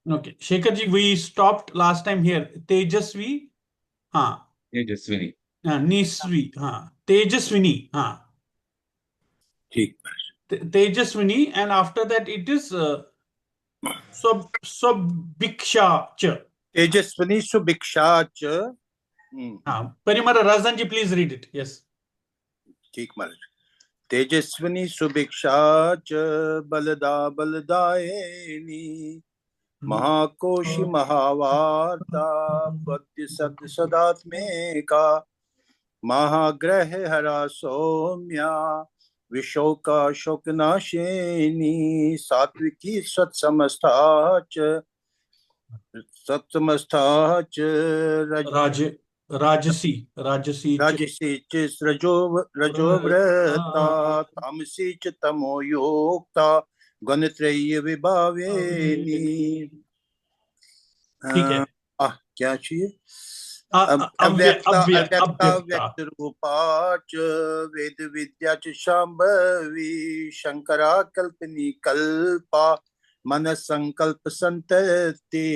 Okay. Shekhar ji, we stopped last time here. Tejasvi. हाँ. Tejaswini. Nisvi. हाँ. Tejaswini. हाँ. ठीक. Tejaswini, and after that it is Swabhiksha cha. Tejaswini Subhiksha च. Parimara Razan ji, please read it. Yes. ठीक महाराज. तेजस्विनी सुभिक्षा च बलदा बलदायिनी महाकोशि महावार्ता पद्य सद सदात्मेका महाग्रह हरा सौम्या विशोका शोकनाशिनी सात्विकी सत्समस्था च Rajasi राजसी च रजोव्रता तामसी च तमोयोक्ता गणत्रय्य विभावेनी. ठीक है. क्या चाहिए? अव्यक्ता व्यक्त रूपा च वेद विद्या च शांभवी शंकरा कल्पनी कल्पा मन संकल्प संतति.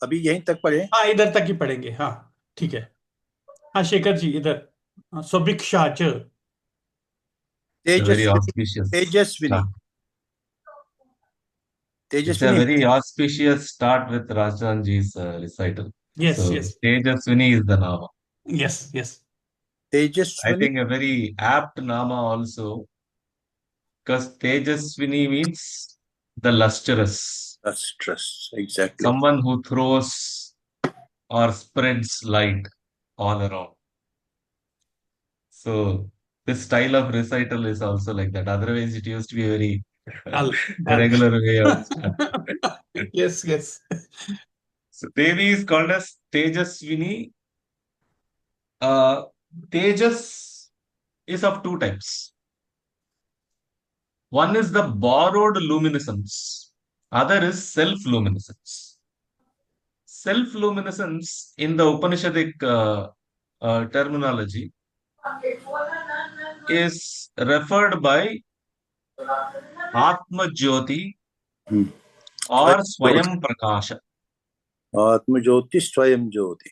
अभी यहीं तक पढ़े? हाँ, इधर तक ही पढ़ेंगे. हाँ, ठीक है. हाँ, शेखर जी इधर. सुभिक्षा च. Very auspicious. Tejaswini. It's a very auspicious start with Rajanji's recital. Yes, so, yes. Tejaswini is the Nama. Yes, yes. I think a very apt Nama also, because Tejaswini means the lustrous. Lustrous, exactly. Someone who throws or spreads light all around. So, this style of recital is also like that. Otherwise, it used to be a very regular way of Yes, yes. So, Devi is called as Tejaswini. Tejas is of two types. One is the borrowed luminescence, other is self-luminescence. Self-luminescence in the Upanishadic terminology is referred by Atma Jyoti or Swayam Prakasha. Atma Jyoti, Swayam Jyoti.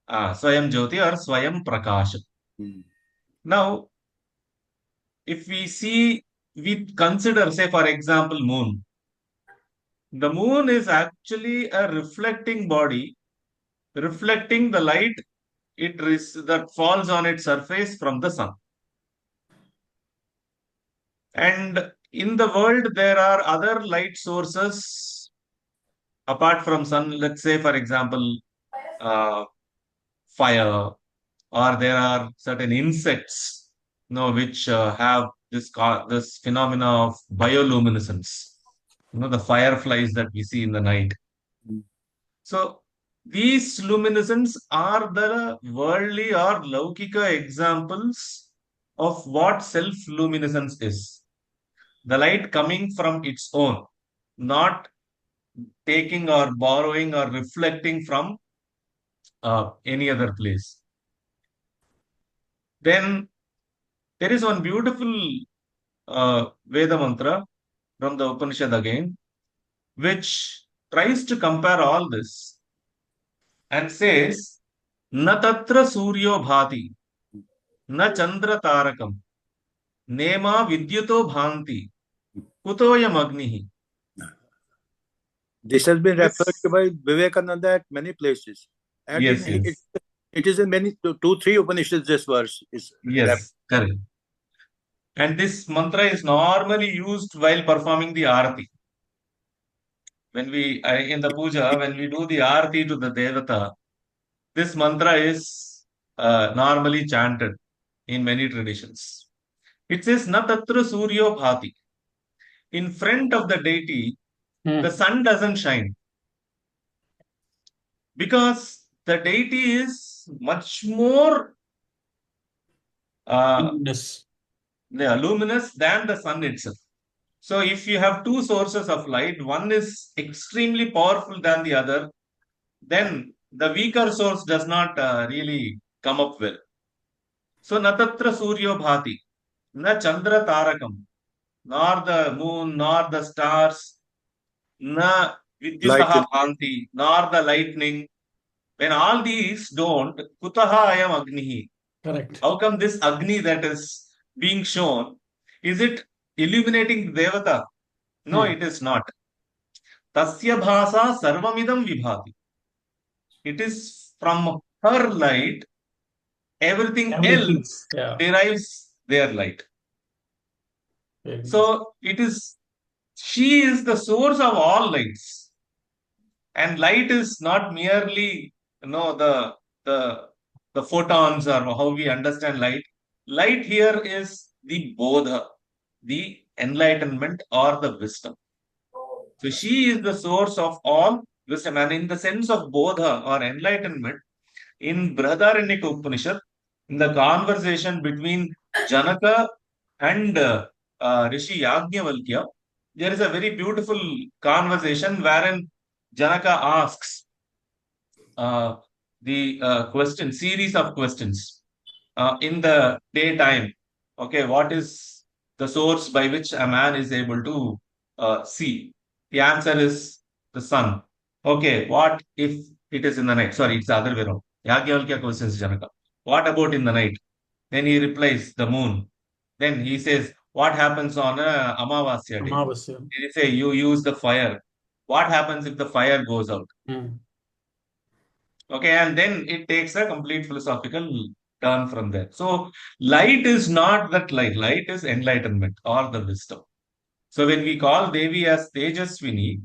Swayam Jyoti or Swayam Prakasha. Now, if we consider, say, for example, moon. The moon is actually a reflecting body, reflecting the light that falls on its surface from the sun. And in the world, there are other light sources apart from sun. Let's say, for example, fire, or there are certain insects, which have this phenomena of bioluminescence. The fireflies that we see in the night. So these luminescence are the worldly or laukika examples of what self-luminescence is. The light coming from its own, not taking or borrowing or reflecting from any other place. Then there is one beautiful Veda mantra from the Upanishad again, which tries to compare all this and says, "Na tatra suryo bhati, na chandra tarakam, nema vidyuto bhanti, kutoyam agnihi." This has been referred to by Vivekananda at many places. And yes. It is in many, 2-3 Upanishads, this verse is. Yes, correct. And this mantra is normally used while performing the arati. When in the puja, when we do the arati to the devata, this mantra is normally chanted in many traditions. It says, "Na tatra suryo bhati." In front of the deity, the sun doesn't shine. Because the deity is much more luminous than the sun itself. So if you have two sources of light, one is extremely powerful than the other, then the weaker source does not really come up well. So natatra suryo bhati, na chandra tarakam, nor the moon, nor the stars, na vidyutaha bhanti, nor the lightning. When all these don't, kutaha ayam agnihi. Correct. How come this Agni that is being shown, is it illuminating Devata? No, it is not. Tasya bhasa sarvamidam vibhati. It is from her light, everything Everything. else Yeah. derives their light. Very nice. So she is the source of all lights. And light is not merely, the photons or how we understand light. Light here is the bodha, the enlightenment or the wisdom. So she is the source of all wisdom. And in the sense of bodha or enlightenment, in Brihadaranyaka Upanishad, in the conversation between Janaka and Rishi Yajnavalkya, there is a very beautiful conversation wherein Janaka asks the series of questions in the daytime. Okay, what is the source by which a man is able to see? The answer is the sun. Okay, what if it is in the night? Sorry, it's the other way around. Yagyavalkya questions Janaka. What about in the night? Then he replies, the moon. Then he says, what happens on a Amavasya day? Amavasya. They say, you use the fire. What happens if the fire goes out? Okay, and then it takes a complete philosophical turn from there. So, light is not that light. Light is enlightenment or the wisdom. So, when we call Devi as Tejaswini,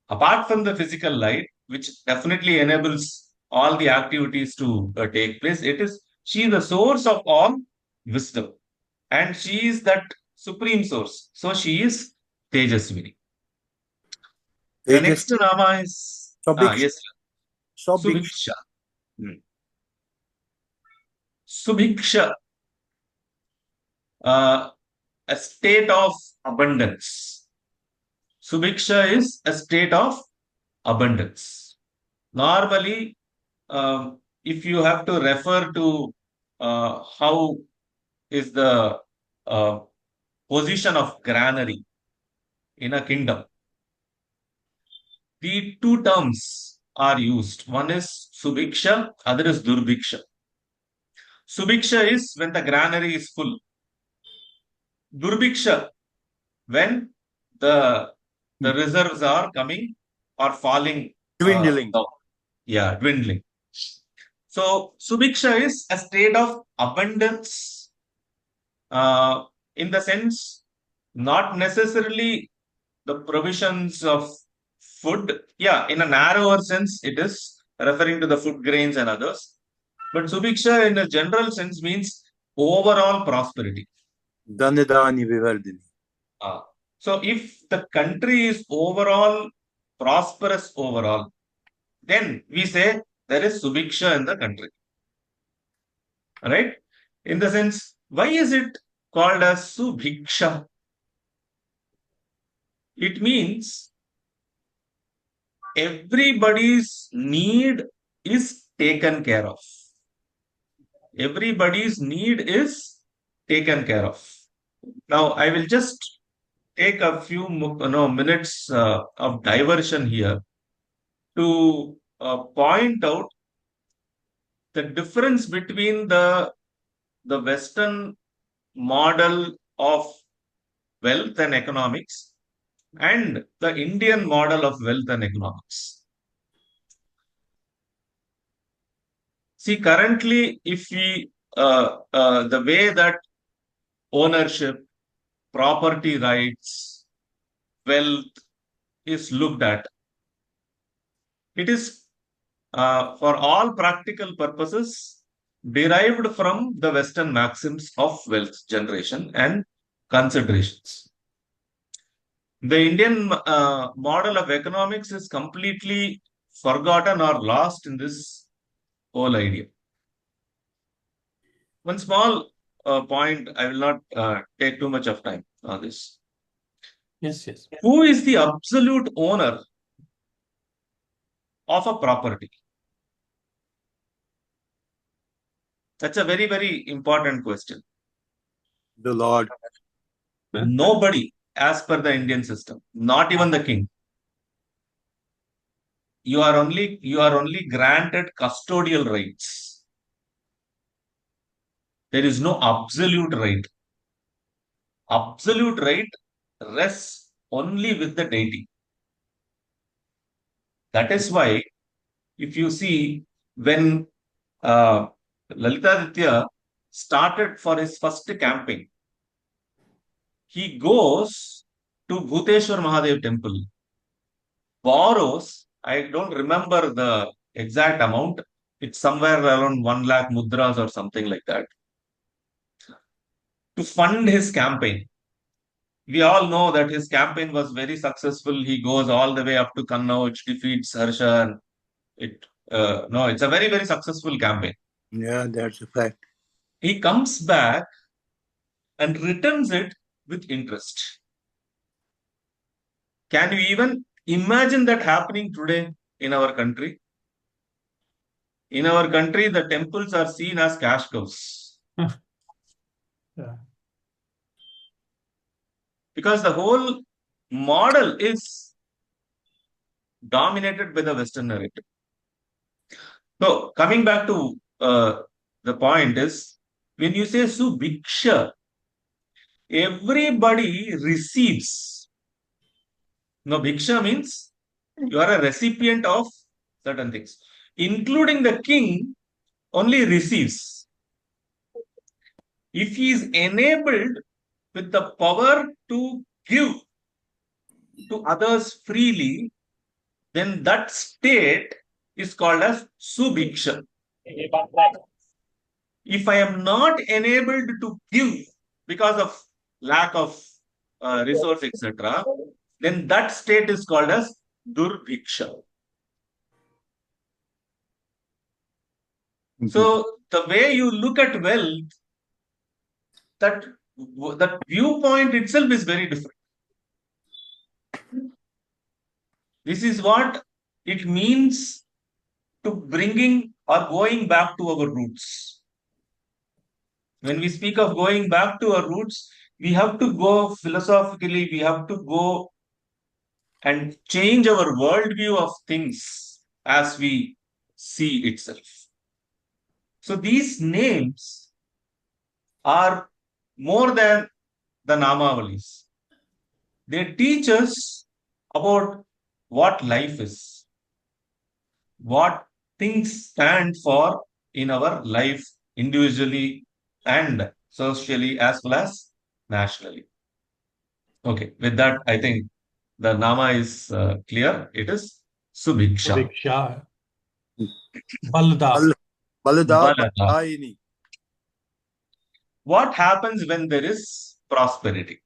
apart from the physical light, which definitely enables all the activities to take place, she is the source of all wisdom. And she is that supreme source. So, she is Tejaswini. The next Nama is... yes. Subhiksha. Subhiksha. A state of abundance. Subhiksha is a state of abundance. Normally, if you have to refer to how is the position of granary in a kingdom, the two terms are used. One is Subhiksha, other is Durbhiksha. Subhiksha is when the granary is full. Durbhiksha, when the reserves are coming or falling. Dwindling. Dwindling. So, Subhiksha is a state of abundance in the sense, not necessarily the provisions of food. Yeah, in a narrower sense, it is referring to the food grains and others. But Subhiksha in a general sense means overall prosperity. Dhanidhani Vivardhini. So if the country is overall prosperous overall, then we say there is Subhiksha in the country. Right? In the sense, why is it called as Subhiksha? It means everybody's need is taken care of. Everybody's need is taken care of. Now, I will just take a few minutes of diversion here to point out the difference between the Western model of wealth and economics and the Indian model of wealth and economics. See, currently, if we, the way that ownership, property rights, wealth is looked at, it is for all practical purposes derived from the Western maxims of wealth generation and considerations. The Indian model of economics is completely forgotten or lost in this whole idea. One small point, I will not take too much of time on this. Yes, yes. Who is the absolute owner of a property? That's a very, very important question. The Lord. Nobody, as per the Indian system, not even the king. you are only granted custodial rights. There is no absolute right. Absolute right rests only with the deity. That is why, if you see, when Lalitaditya started for his first campaign, he goes to Bhuteshwar Mahadev temple, borrows, I don't remember the exact amount, it's somewhere around 1 lakh mudras or something like that, to fund his campaign. We all know that his campaign was very successful. He goes all the way up to Kannauj, defeats Harsha. And it's a very, very successful campaign. Yeah, that's a fact. He comes back and returns it with interest. Can you even imagine that happening today in our country? In our country, the temples are seen as cash cows. Yeah. Because the whole model is dominated by the Western narrative. So, coming back to the point is, when you say Subhiksha, everybody receives. No, Bhiksha means you are a recipient of certain things, including the king only receives. If he is enabled with the power to give to others freely, then that state is called as Subhiksha. If I am not enabled to give because of lack of resource, etc., then that state is called as Durbhiksha. So the way you look at wealth, that viewpoint itself is very different. This is what it means to bringing or going back to our roots. When we speak of going back to our roots, we have to go philosophically, we have to go and change our worldview of things as we see itself. So these names are more than the Namavalis. They teach us about what life is, what things stand for in our life individually and socially as well as nationally. Okay, with that, I think the Nama is clear. It is Subhiksha. Subhiksha. Balda. Balada Balada. Baldayini. What happens when there is prosperity?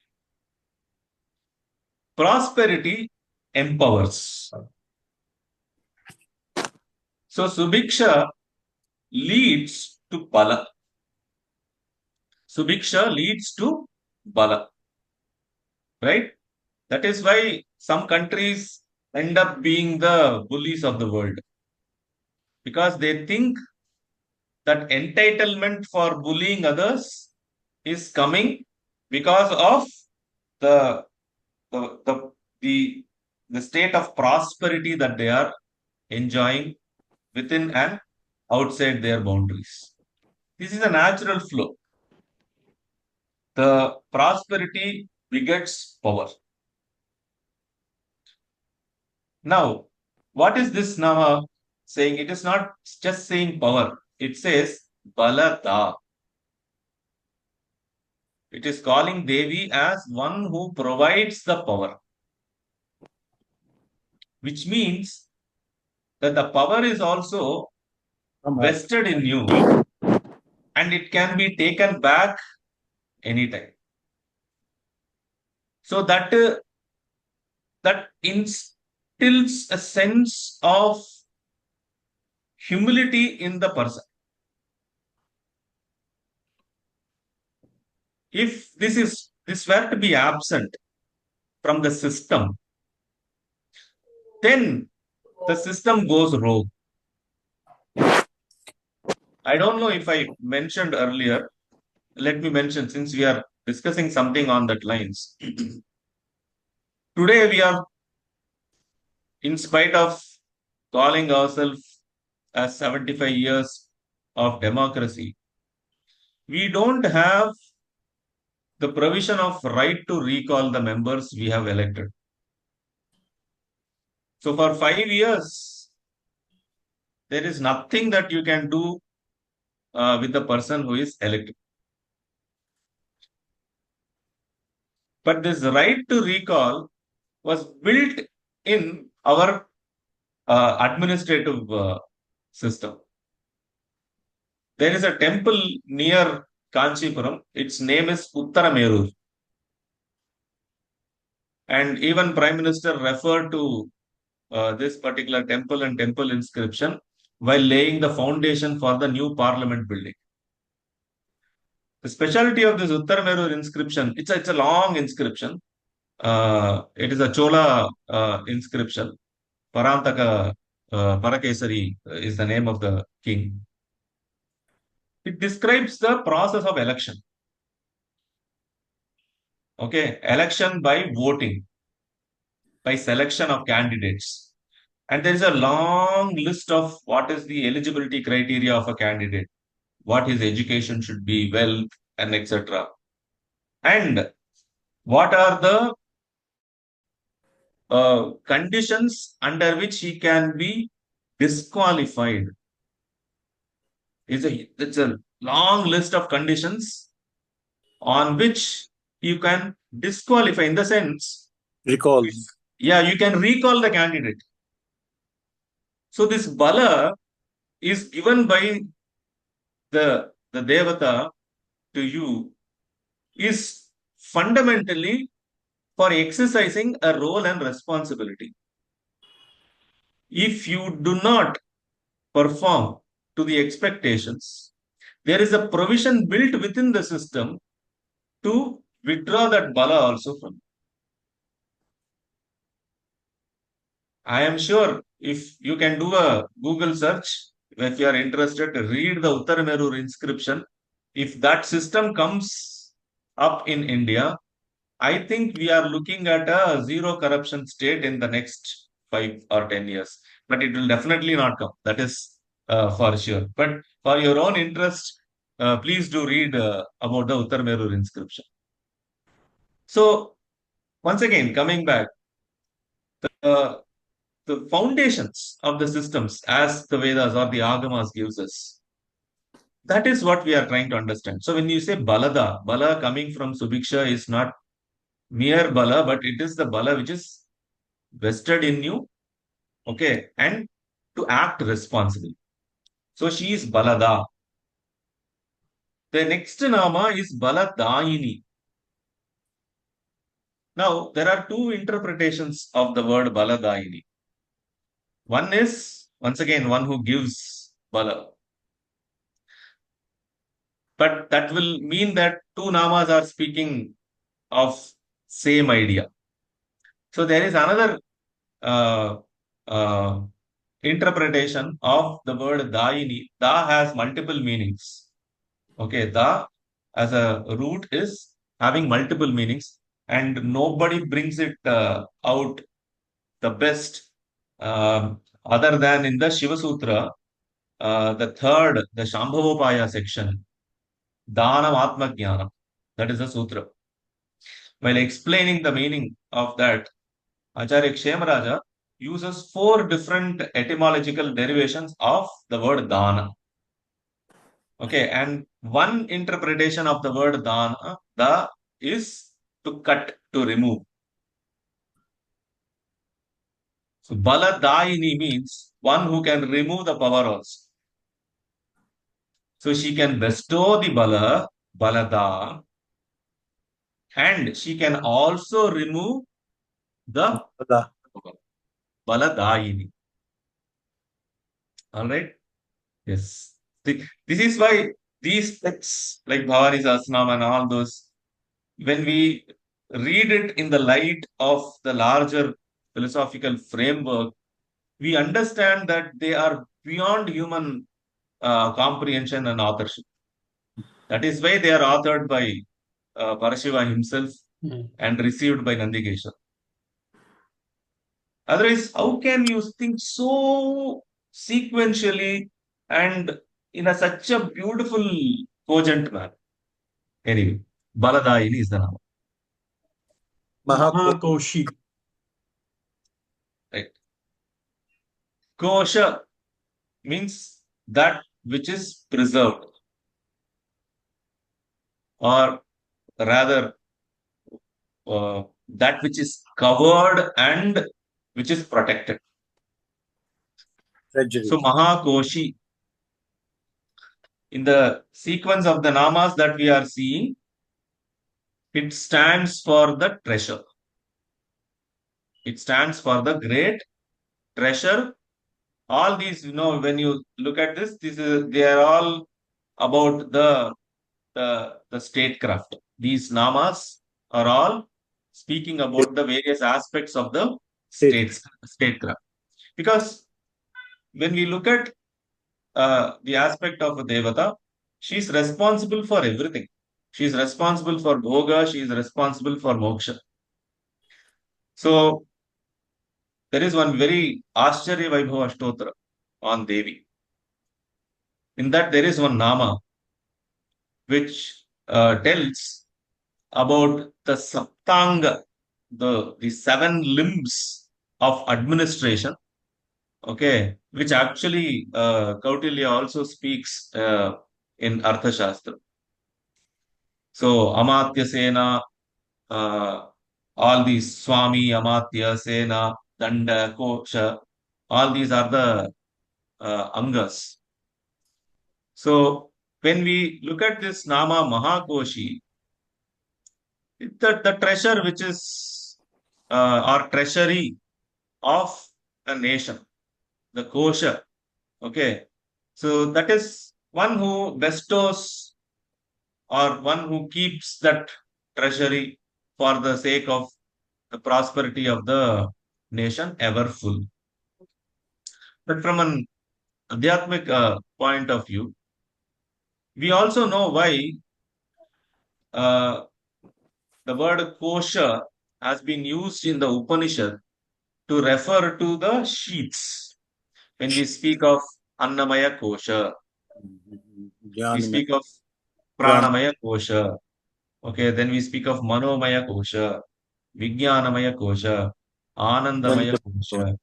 Prosperity empowers. So Subhiksha leads to Bala. Subhiksha leads to Bala. Right? That is why some countries end up being the bullies of the world. Because they think that entitlement for bullying others is coming because of the state of prosperity that they are enjoying within and outside their boundaries. This is a natural flow. The prosperity begets power. Now, what is this Nama saying? It is not just saying power. It says Balada. It is calling Devi as one who provides the power. Which means that the power is also vested in you and it can be taken back anytime. So that instills a sense of humility in the person. If this were to be absent from the system, then the system goes rogue. I don't know if I mentioned earlier. Let me mention, since we are discussing something on that lines. Today we are, in spite of calling ourselves as 75 years of democracy, we don't have the provision of right to recall the members we have elected. So for 5 years, there is nothing that you can do with the person who is elected. But this right to recall was built in our administrative system. There is a temple near Kanchipuram. Its name is Uttaramerur. And even Prime Minister referred to this particular temple and temple inscription while laying the foundation for the new parliament building. The specialty of this Uttaramerur inscription, it's a long inscription. It is a Chola inscription. Parantaka Parakesari is the name of the king. It describes the process of election. Okay, election by voting, by selection of candidates. And there is a long list of what is the eligibility criteria of a candidate, what his education should be, wealth, and etc. And what are the conditions under which he can be disqualified. It's a long list of conditions on which you can disqualify, in the sense, Recall. yeah, you can recall the candidate. So this bala is given by the devata to you, is fundamentally for exercising a role and responsibility. If you do not perform to the expectations, there is a provision built within the system to withdraw that bala also from you. I am sure if you can do a Google search, if you are interested, read the Uttaramerur inscription. If that system comes up in India, I think we are looking at a zero corruption state in the next 5 or 10 years. But it will definitely not come. That is for sure. But for your own interest, please do read about the Uttaramerur inscription. So, once again, coming back, the foundations of the systems, as the Vedas or the Agamas gives us, that is what we are trying to understand. So, when you say Balada, Bala coming from Subiksha is not mere Bala, but it is the Bala which is vested in you, okay, and to act responsibly. So, she is Balada. The next Nama is Baladayini. Now, there are two interpretations of the word Baladayini. One is, once again, one who gives Bala. But that will mean that two Namas are speaking of same idea. So there is another interpretation of the word Dayini. Da has multiple meanings. Okay, Da as a root is having multiple meanings, and nobody brings it out the best other than in the Shiva Sutra, the third, the Shambhavopaya section, Dhanam Atma Jnanam. That is the sutra. While explaining the meaning of that, Acharya Kshemaraja uses 4 different etymological derivations of the word Dana. Okay, and one interpretation of the word Dana, Da, is to cut, to remove. So Baladayini means one who can remove the power also. So she can bestow the Bala, Balada, and she can also remove the Bala. Baladayini. All right? Yes. This is why these texts like Bhavani Sahasranam and all those, when we read it in the light of the larger philosophical framework, we understand that they are beyond human comprehension and authorship. That is why they are authored by Parashiva himself and received by Nandikesha. Otherwise, how can you think so sequentially and in such a beautiful, cogent manner? Anyway, Baladayini is the name. Mahakoshi. Right. Kosha means that which is preserved, or rather, that which is covered and which is protected. Treasury. So, Mahakoshi, in the sequence of the namas that we are seeing, it stands for the treasure. It stands for the great treasure. All these, when you look at this, they are all about the statecraft. These namas are all speaking about the various aspects of the statecraft. Because when we look at the aspect of a devata, she is responsible for everything. She is responsible for bhoga. She is responsible for moksha. So there is one very Ascharya Vaibhava Ashtotra on Devi. In that, there is one nama which tells about the Saptanga, the seven limbs of administration, okay, which actually Kautilya also speaks in Arthashastra. So, Amatya Sena, all these Swami, Amatya, Sena, Danda, Kosha, all these are the Angas. So, when we look at this Nama Mahakoshi, the treasure which is or treasury of a nation, the kosha. Okay. So that is one who bestows or one who keeps that treasury for the sake of the prosperity of the nation ever full. But from an Adhyatmic point of view, we also know why uh, the word kosha has been used in the Upanishad to refer to the sheets. When we speak of Annamaya Kosha, we speak of Pranamaya Kosha. Okay, then we speak of Manomaya Kosha, Vijnanamaya Kosha, Anandamaya Kosha.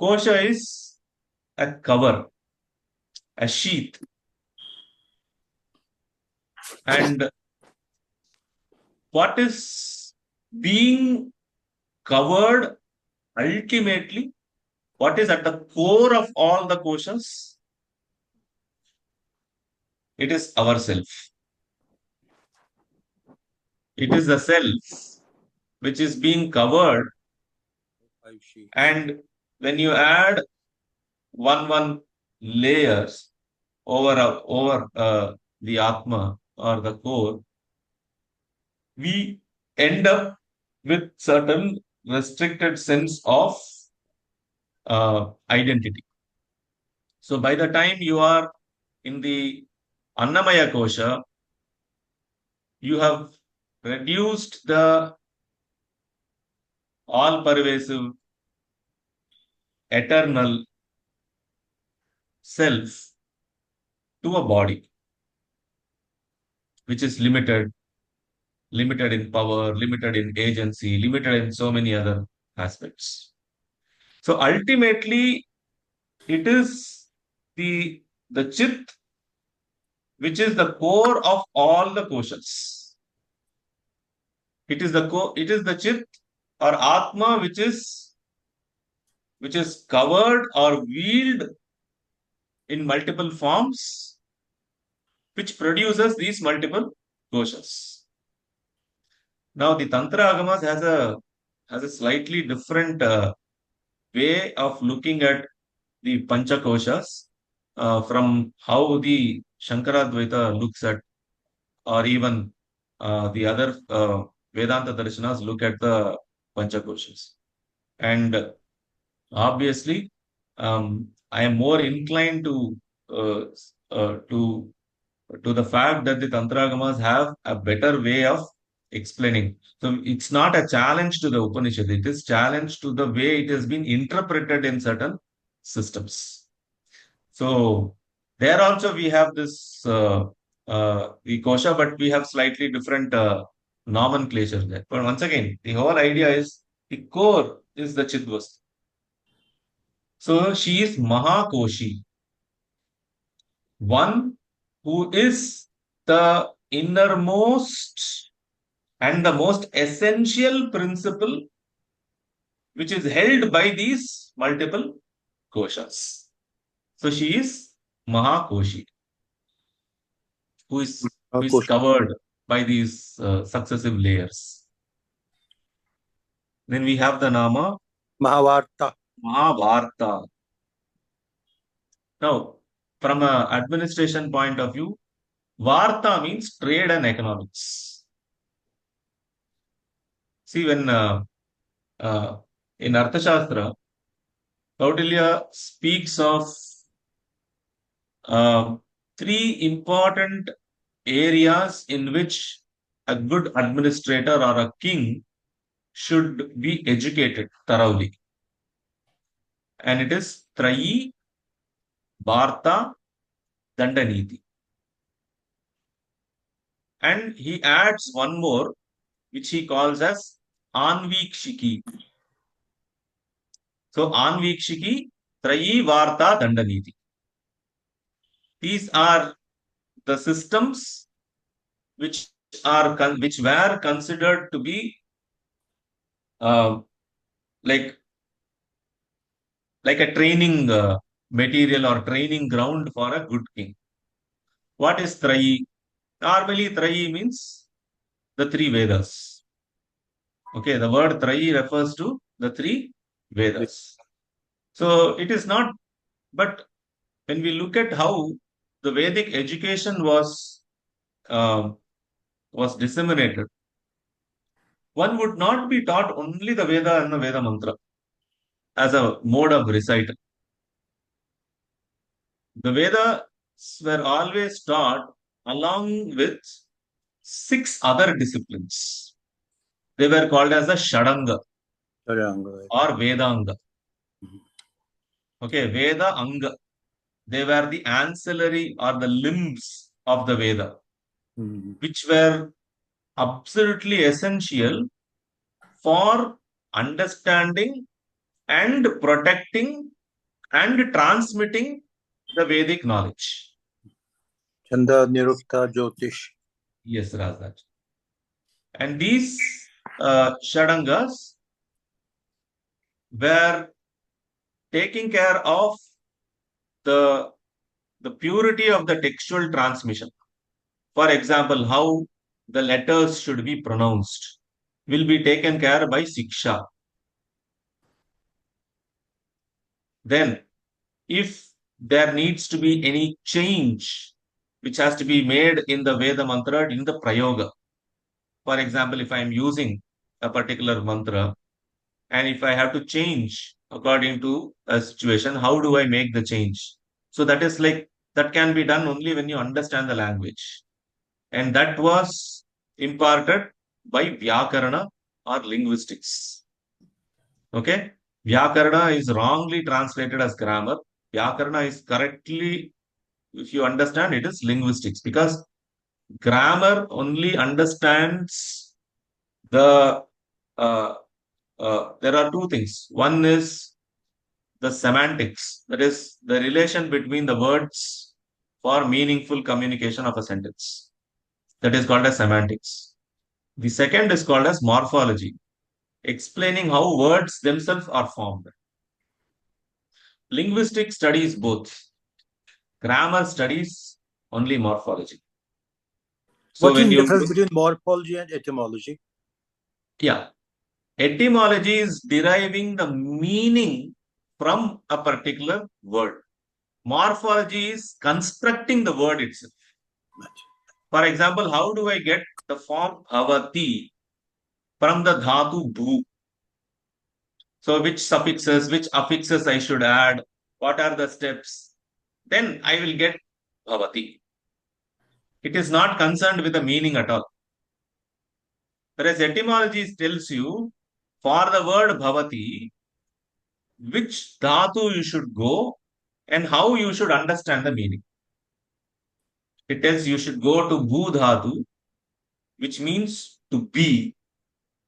Kosha is a cover, a sheath. And what is being covered ultimately, what is at the core of all the koshas? It is ourself. It is the self which is being covered. And when you add one layers over the Atma or the core, we end up with certain restricted sense of identity. So by the time you are in the Annamaya Kosha, you have reduced the all-pervasive, eternal self to a body, which is limited in power, limited in agency, limited in so many other aspects. So ultimately, it is the chit which is the core of all the koshas. It is the chit or atma which is covered or wheeled in multiple forms, which produces these multiple koshas. Now the Tantra Agamas has a slightly different way of looking at the Panchakoshas from how the Shankaradvaita looks at, or even the other Vedanta Darshanas look at the Panchakoshas. And obviously, I am more inclined to the fact that the Tantragamas have a better way of explaining. So it's not a challenge to the Upanishad. It is challenge to the way it has been interpreted in certain systems. So there also we have this the kosha, but we have slightly different nomenclature there. But once again, the whole idea is the core is the Chidvastu. So she is Mahakoshi, one who is the innermost and the most essential principle which is held by these multiple koshas. So she is Mahakoshi, who is covered by these successive layers. Then we have the Nama Mahabharata. Mahabharata. Now, from an administration point of view, Varta means trade and economics. See, when in Arthashastra, Kautilya speaks of three important areas in which a good administrator or a king should be educated thoroughly. And it is Trayi, Bharta, Dandaniti. And he adds one more, which he calls as Anvikshiki. So Anvikshiki, Trayi, Varta, Dandaniti. These are the systems which were considered to be like a training material or training ground for a good king. What is Trayi? Normally, Trayi means the three Vedas. Okay, the word Trayi refers to the three Vedas. So it is not, but when we look at how the Vedic education was disseminated, one would not be taught only the Veda and the Veda mantra as a mode of recital. The Vedas were always taught along with 6 other disciplines. They were called as the Shadanga or Vedanga. Okay, Veda Anga. They were the ancillary or the limbs of the Veda, which were absolutely essential for understanding and protecting and transmitting the Vedic knowledge. Chanda, Nirukta, Jyotish. Yes, Rajraj. And these Shadangas were taking care of the purity of the textual transmission. For example, how the letters should be pronounced will be taken care by Siksha. Then, if there needs to be any change which has to be made in the Veda mantra in the Prayoga. For example, if I am using a particular mantra and if I have to change according to a situation, how do I make the change? So that is like, that can be done only when you understand the language. And that was imparted by Vyakarana or linguistics. Okay? Vyakarana is wrongly translated as grammar. Vyakarana is correctly, if you understand, it is linguistics, because grammar only understands the there are two things. One is the semantics, that is the relation between the words for meaningful communication of a sentence. That is called as semantics. The second is called as morphology, explaining how words themselves are formed. Linguistics studies both. Grammar studies only morphology. So What's the difference between morphology and etymology? Yeah. Etymology is deriving the meaning from a particular word. Morphology is constructing the word itself. For example, how do I get the form bhavati from the dhatu bhu? So which suffixes, which affixes I should add? What are the steps? Then I will get bhavati. It is not concerned with the meaning at all. Whereas etymology tells you for the word bhavati, which dhatu you should go and how you should understand the meaning. It tells you should go to bhu dhatu, which means to be.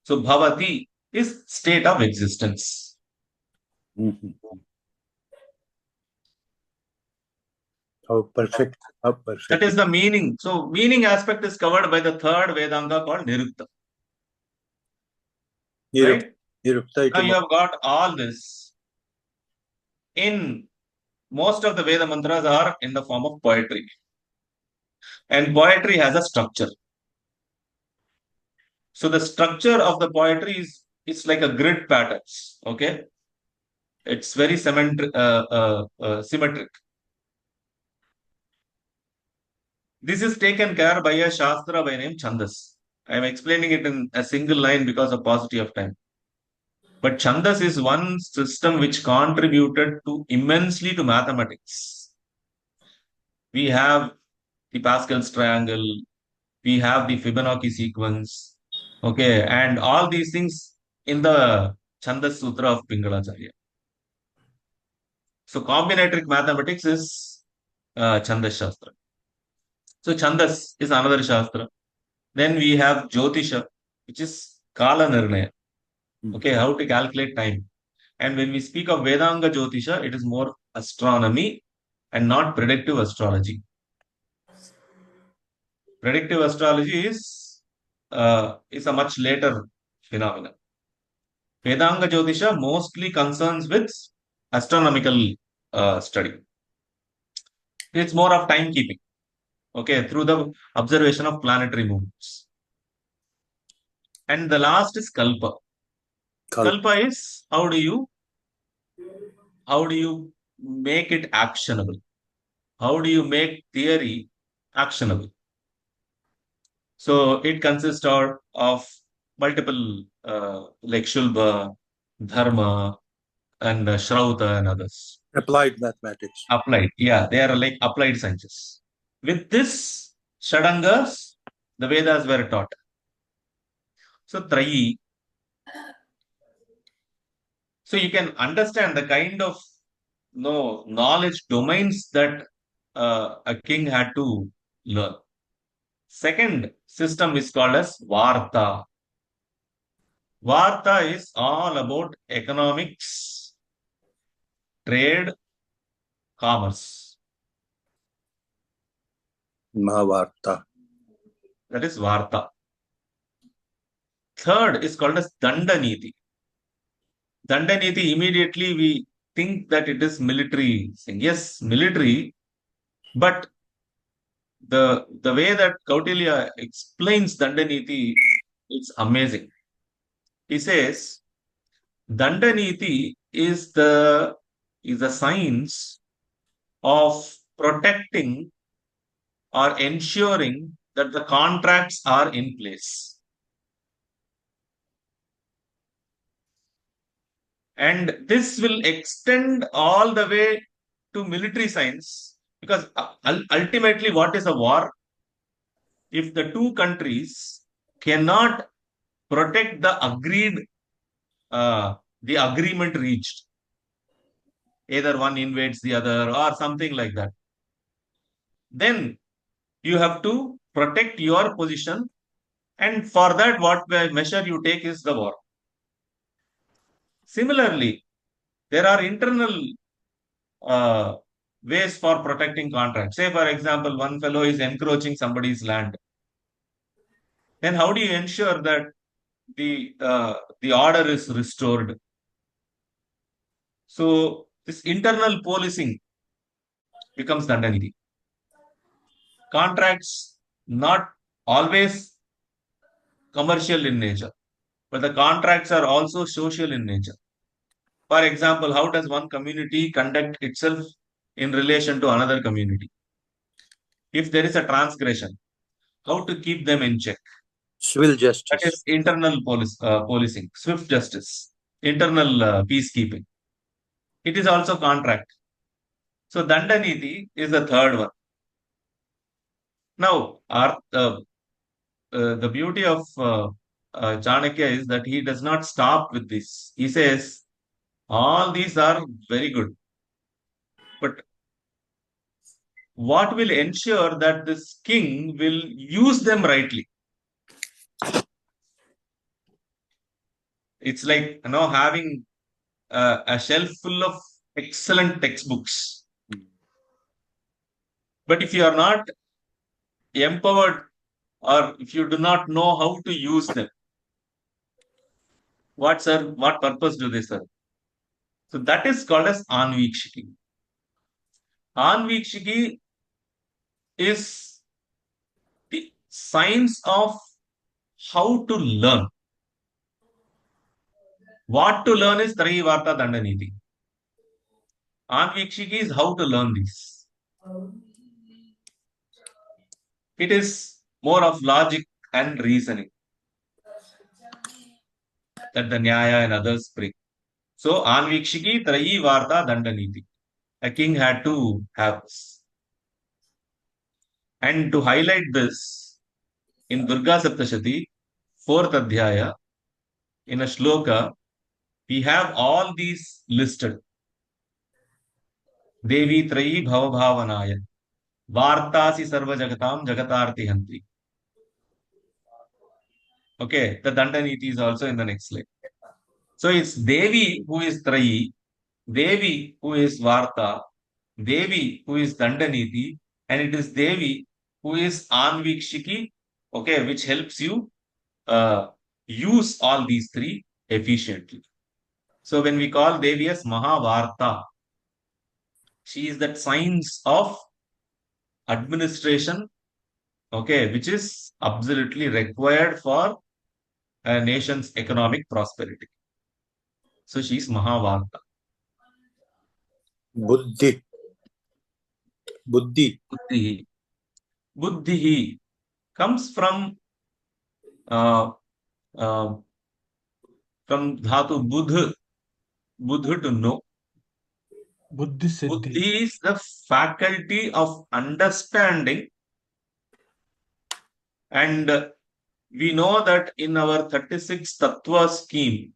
So bhavati is state of existence. Mhm. How perfect. How That perfect. is the meaning. So meaning aspect is covered by the third Vedanga called Nirukta. Nirup- Right? Nirupta Now you iti- have got all this in most of the Veda mantras are in the form of poetry. And poetry has a structure. So the structure of the poetry is it's like a grid patterns. Okay. It's very symmetric. This is taken care by a Shastra by name Chandas. I am explaining it in a single line because of paucity of time. But Chandas is one system which contributed to immensely to mathematics. We have the Pascal's triangle, we have the Fibonacci sequence, okay, and all these things in the Chandas Sutra of Pingalacharya. So combinatoric mathematics is Chandas Shastra. So Chandas is another Shastra. Then we have Jyotisha, which is Kala Nirnaya. Okay, how to calculate time. And when we speak of Vedanga Jyotisha, it is more astronomy and not predictive astrology. Predictive astrology is a much later phenomenon. Vedanga Jyotisha mostly concerns with astronomical study. It's more of timekeeping, okay, through the observation of planetary movements. And the last is Kalpa. Kalp. Kalpa is how do you make it actionable? How do you make theory actionable? So it consists of multiple like Shulba, Dharma, and Shrauta and others. Applied mathematics. Applied, yeah, they are like applied sciences. With this Shadangas, the Vedas were taught. So Trayi. So you can understand the kind of knowledge domains that a king had to learn. Second system is called as Varta. Varta is all about economics, trade, commerce. Mahavarta. That is Varta. Third is called as Dandaniti. Dandaniti, immediately we think that it is military thing. Yes, military, but the way that Kautilya explains Dandaniti, it's amazing. He says Dandaniti is the science of protecting or ensuring that the contracts are in place. And this will extend all the way to military science because ultimately, what is a war? If the two countries cannot protect the agreement reached, either one invades the other or something like that, then you have to protect your position. And for that, what measure you take is the war. Similarly, there are internal uh, ways for protecting contracts. Say, for example, one fellow is encroaching somebody's land. Then how do you ensure that the order is restored? So this internal policing becomes Dandaniti. Contracts not always commercial in nature, but the contracts are also social in nature. For example, how does one community conduct itself in relation to another community? If there is a transgression, how to keep them in check? Civil That justice. is internal policing, swift justice, internal peacekeeping. It is also contract. So Dandaniti is the third one. Now, the beauty of Chanakya is that he does not stop with this. He says, all these are very good. But what will ensure that this king will use them rightly? It's like, having a shelf full of excellent textbooks. But if you are not empowered or if you do not know how to use them, what purpose do they serve? So that is called as Anvikshiki. Anvikshiki is the science of how to learn. What to learn is Trayi Varta Dandaniti. Anvikshiki is how to learn this. It is more of logic and reasoning that the Nyaya and others bring. So, Anvikshiki Trayi Varta Dandaniti. A king had to have this. And to highlight this, in Durga Saptashati, 4th Adhyaya, in a shloka, we have all these listed. Devi Trayi Bhava Bhavanaya. Vartasi Sarva Jagatam Jagatarti Hantri. Okay, the Dandaniti is also in the next slide. So it's Devi who is Trayi, Devi who is Varta, Devi who is Dandaniti, and it is Devi who is Anvikshiki, okay, which helps you use all these three efficiently. So when we call Devi as Mahavarta, she is that science of administration, okay, which is absolutely required for a nation's economic prosperity. So she is Mahavarta. Buddhi. Buddhihi. Buddhihi comes from dhatu buddh to know. Buddhi Siddhi. Buddhi is the faculty of understanding, and we know that in our 36 tattva scheme,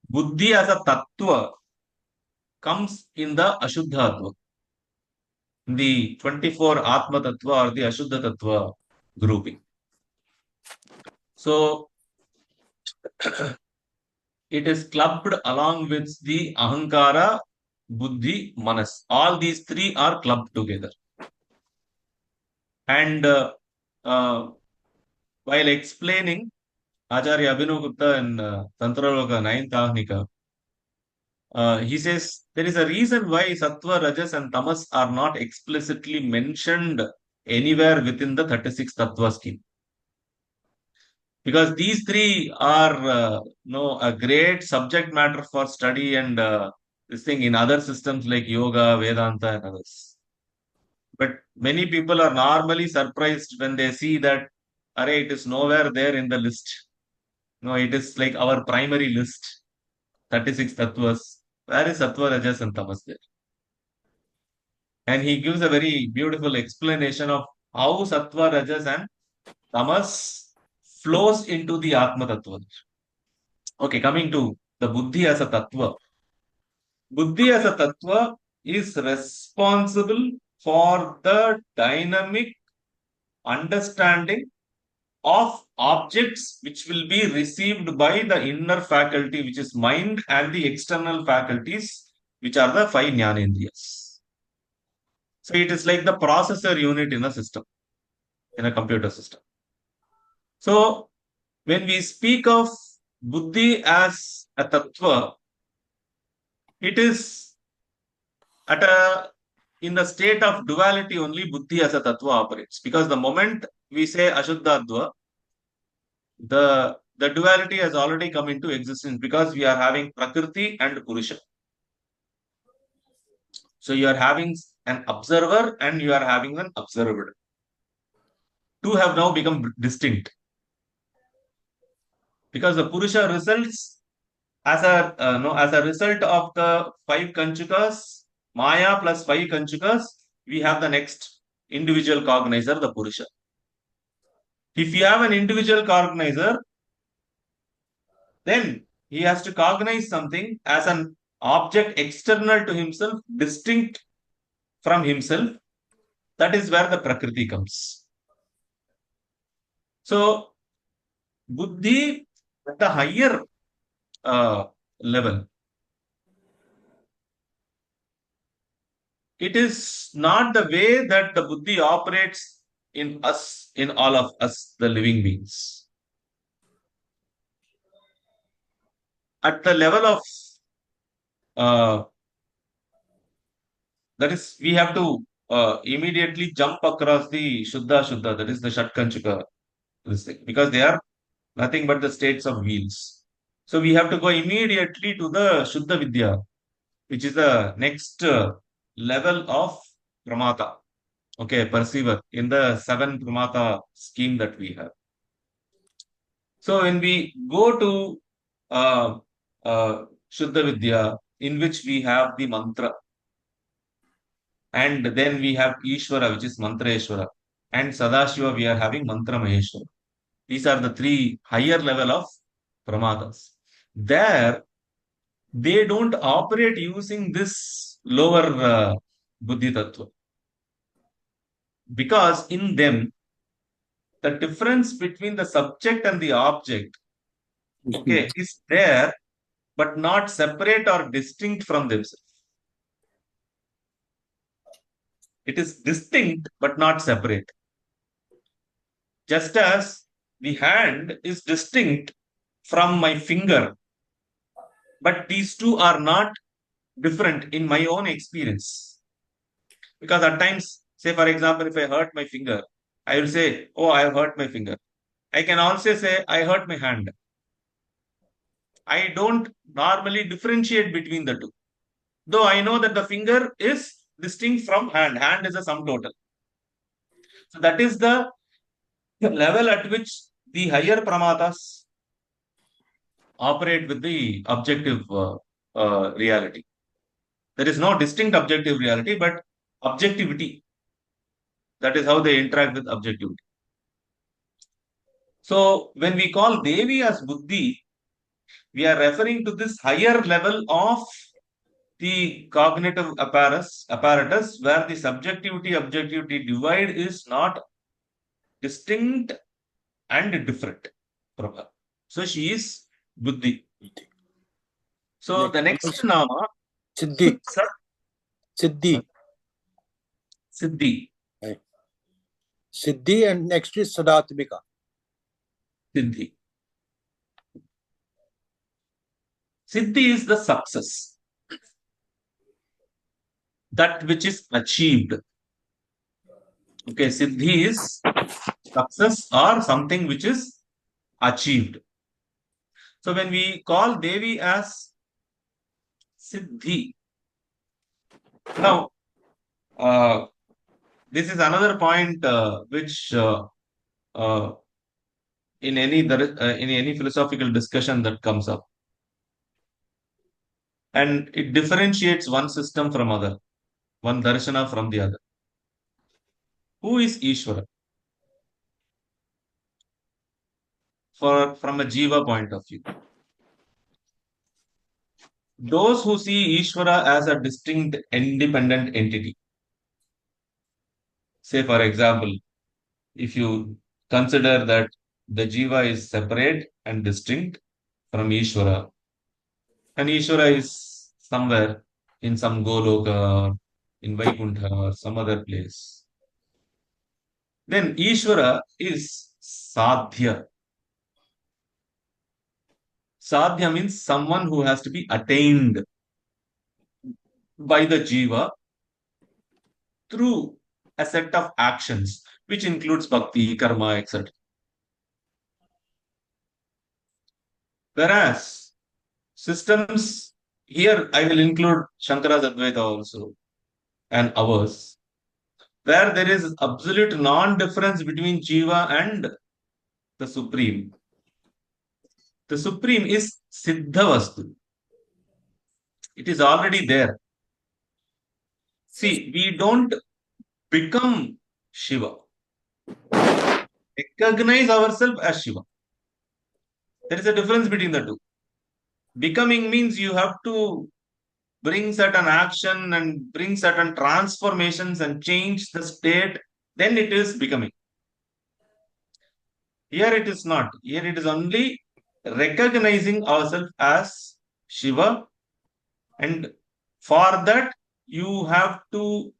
Buddhi as a tattva comes in the Ashuddha, the 24 Atma Tattva or the Ashuddha Tattva grouping. So it is clubbed along with the Ahankara, Buddhi, Manas. All these three are clubbed together. And while explaining, Acharya Abhinav Gupta in Tantraloka 9th Ahnika, he says there is a reason why Sattva, Rajas and Tamas are not explicitly mentioned anywhere within the 36 Tattva scheme. Because these three are a great subject matter for study and this thing in other systems like Yoga, Vedanta and others. But many people are normally surprised when they see that, it is nowhere there in the list. No, it is like our primary list, 36 Tattvas. Where is Sattva, Rajas and Tamas there? And he gives a very beautiful explanation of how Sattva, Rajas and Tamas flows into the Atma Tattva. Okay, coming to the Buddhi as a Tattva. Buddhi as a Tattva is responsible for the dynamic understanding of objects which will be received by the inner faculty, which is mind, and the external faculties, which are the 5 Jnanendriyas. So it is like the processor unit in a system, in a computer system. So when we speak of Buddhi as a Tattva, it is in the state of duality only Buddhi as a Tattva operates. Because the moment we say Ashuddhadva, the duality has already come into existence because we are having Prakriti and Purusha. So you are having an observer and you are having an observed. Two have now become distinct. Because the Purusha results as a result of the 5 Kanchukas, Maya plus 5 Kanchukas, we have the next individual cognizer, the Purusha. If you have an individual cognizer, then he has to cognize something as an object external to himself, distinct from himself. That is where the Prakriti comes. So, Buddhi at the higher level, it is not the way that the Buddhi operates in us, in all of us, the living beings. At the level of uh, that is, we have to immediately jump across the Shuddha, that is the Shatkanchuka, this thing, because they are nothing but the states of wheels. So we have to go immediately to the Shuddha Vidya, which is the next level of Pramata, okay, perceiver, in the seven Pramata scheme that we have. So when we go to uh, Shuddha Vidya, in which we have the mantra, and then we have Ishvara, which is Mantreshwara, and Sadashiva, we are having Mantra Maheshwara. These are the three higher level of Pramadas. There, they don't operate using this lower Buddhi Tattva. Because in them, the difference between the subject and the object, okay, is there, but not separate or distinct from themselves. It is distinct, but not separate. Just as the hand is distinct from my finger, but these two are not different in my own experience. Because at times, say for example, if I hurt my finger, I will say, oh, I have hurt my finger. I can also say, I hurt my hand. I don't normally differentiate between the two. Though I know that the finger is distinct from hand. Hand is a sum total. So that is the level at which the higher pramatas operate with the objective reality. There is no distinct objective reality, but objectivity. That is how they interact with objectivity. So when we call Devi as Buddhi, we are referring to this higher level of the cognitive apparatus where the subjectivity objectivity divide is not distinct and different from her. So she is Buddhi. So the next nama, Siddhi. Sat Siddhi. Siddhi. Siddhi, and next is Sadatmika. Siddhi. Siddhi is the success. That which is achieved. Okay, Siddhi is success or something which is achieved. So when we call Devi as Siddhi, now this is another point which in any philosophical discussion that comes up, and it differentiates one system from other, one darshana from the other. Who is Ishvara? From a jiva point of view, those who see Ishvara as a distinct, independent entity. Say, for example, if you consider that the jiva is separate and distinct from Ishvara, and Ishvara is somewhere in some Goloka, in Vaikuntha, or some other place, then Ishvara is sadhya. Sadhya means someone who has to be attained by the jiva through a set of actions, which includes bhakti, karma, etc. Whereas systems, here I will include Shankara's Advaita also and ours, where there is absolute non-difference between jiva and the Supreme. The Supreme is Siddha Vastu. It is already there. See, we don't become Shiva. Recognize ourselves as Shiva. There is a difference between the two. Becoming means you have to bring certain action and bring certain transformations and change the state, then it is becoming. Here it is not. Here it is only recognizing ourselves as Shiva, and for that you have to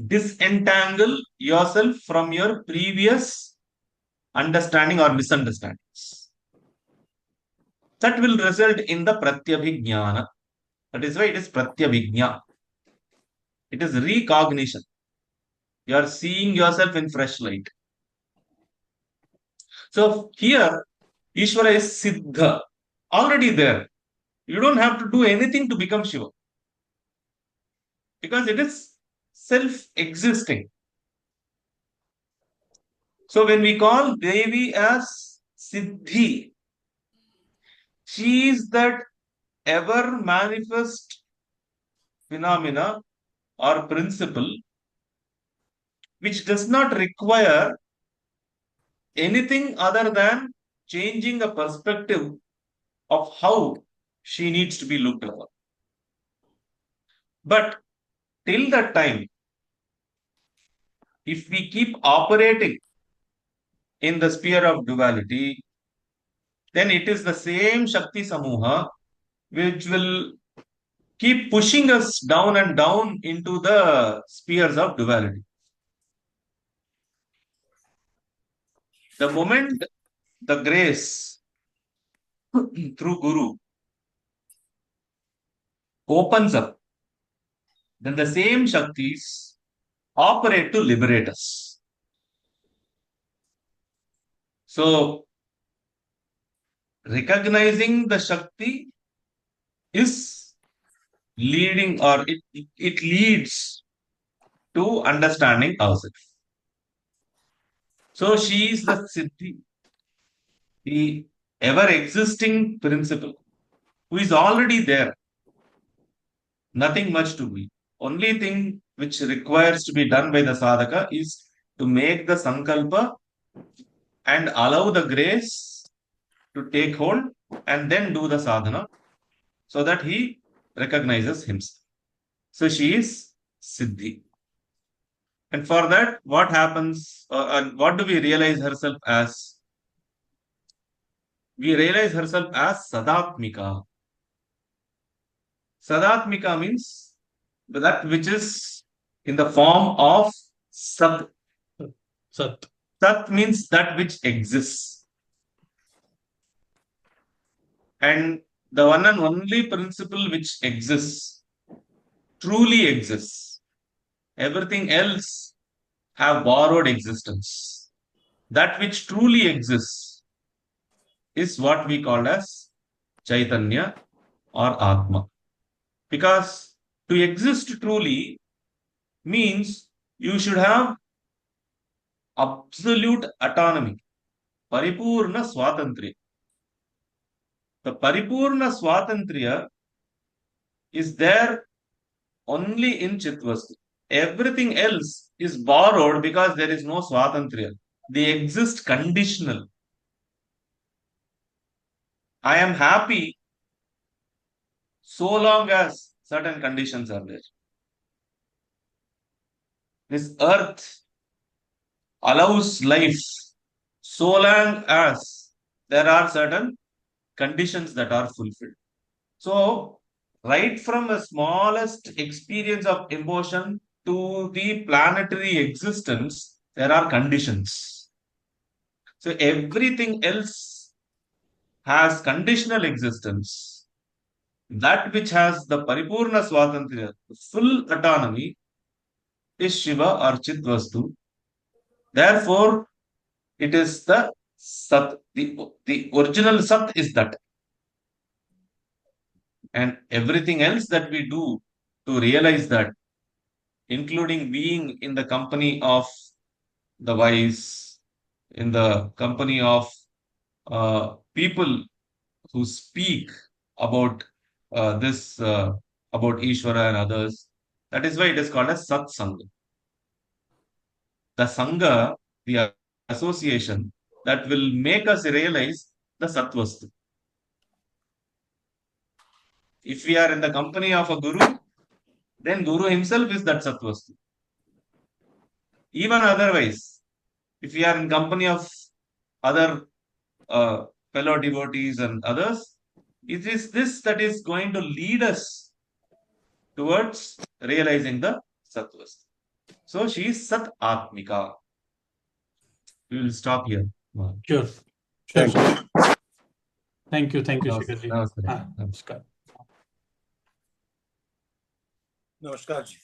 disentangle yourself from your previous understanding or misunderstandings. That will result in the pratyabhignana. That is why it is pratyabhigna. It is recognition. You are seeing yourself in fresh light. So here, Ishvara is Siddha, already there. You don't have to do anything to become Shiva because it is self-existing. So when we call Devi as Siddhi, she is that ever manifest phenomena or principle which does not require anything other than changing a perspective of how she needs to be looked upon. But till that time, if we keep operating in the sphere of duality, then it is the same Shakti Samuha which will keep pushing us down and down into the spheres of duality. The moment the grace through Guru opens up, then the same Shaktis operate to liberate us. So, recognizing the Shakti is leading, or it leads to understanding ourselves. So, she is the Siddhi, the ever existing principle, who is already there. Nothing much to be. Only thing which requires to be done by the sadhaka is to make the sankalpa and allow the grace to take hold and then do the sadhana so that he recognizes himself. So she is Siddhi. And for that, what happens, and what do we realize herself as? We realize herself as Sadatmika. Sadatmika means that which is in the form of Sat. Sat. Sat means that which exists. And the one and only principle which exists, truly exists. Everything else have borrowed existence. That which truly exists is what we call as Chaitanya or Atma. Because to exist truly means you should have absolute autonomy, Paripurna Swatantriya. The Paripurna Swatantriya is there only in Chitvastu. Everything else is borrowed because there is no Swatantriya. They exist conditional. I am happy so long as certain conditions are there. This earth allows life so long as there are certain conditions that are fulfilled. So, right from the smallest experience of emotion to the planetary existence, there are conditions. So, everything else has conditional existence. That which has the Paripurna Swatantriya, full autonomy, is Shiva or Chitvastu. Therefore, it is the Sat. The original Sat is that. And everything else that we do to realize that, including being in the company of the wise, in the company of people who speak about about Ishvara and others, that is why it is called as Sat Sangha. The Sangha, the association that will make us realize the Satvastu. If we are in the company of a guru, then guru himself is that Sattvastu. Even otherwise, if we are in company of other fellow devotees and others, it is this that is going to lead us towards realizing the Sattvastu. So she is Sat Atmika. We will stop here. Sure. Sure, Thank you. sir. Thank you, Shekhar ji. Namaste. Namaskar. Namaskar ji.